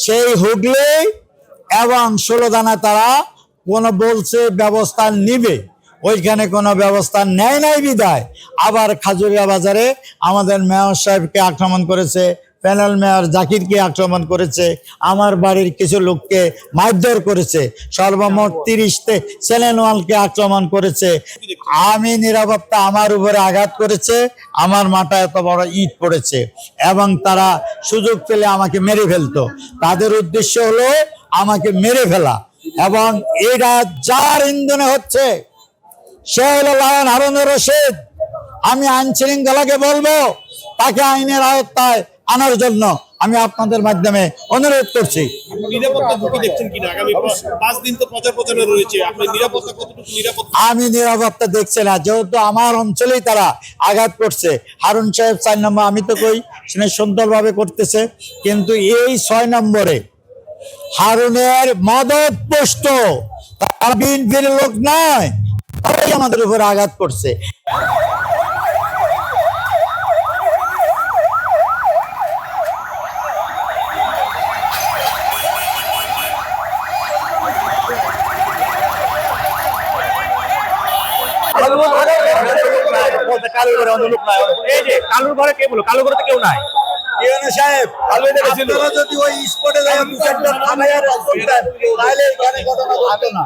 সেই হুগলি এবং 16 দানা তারা কোনো বলছে ব্যবস্থা নিবে, ওইখানে কোনো ব্যবস্থা নেয় নাই বিদায় আবার খাজুরিয়া বাজারে আমাদের মেয়র সাহেবকে আক্রমণ করেছে, প্যানেল মেয়র জাকিরকে আক্রমণ করেছে, আমার বাড়ির কিছু লোককে মারধর করেছে, সর্বমোট 30 চ্যানেলওয়ালকে আক্রমণ করেছে। আমি নিরাপত্তা আমার উপরে আঘাত করেছে, আমার মাথায় এত বড় ইট পড়েছে এবং তারা সুযোগ পেলে আমাকে মেরে ফেলতো। তাদের উদ্দেশ্য হলো আমাকে মেরে ফেলা এবং এটা যার ইন্ধনে হচ্ছে সে হলো লায়ন হারুনুর রশিদ। আমি আইন শৃঙ্খলাকে বলবো তাকে আইনের আওতায় আনার জন্য আমি আপনাদের মাধ্যমে অনুরোধ করছি। আমি নিরাপত্তা দেখছি না, যেহেতু আমার অঞ্চলেই তারা আঘাত করছে। হারুন সাহেব 4 নম্বর, আমি তো কই সুন্দরভাবে করতেছে, কিন্তু এই 6 নম্বরে হারুনের মদত পোষ্ট, তারা বিএনপির লোক নয়, তারাই আমাদের উপরে আঘাত করছে। কালুর ঘরে কে বলো? কালুর ঘরে তো কেউ নাই। সাহেব, আপনারা যদি ওই স্পটে যাওয়ার 2-4টা থানায় তাহলে এখানে ঘটনা ঘটে না।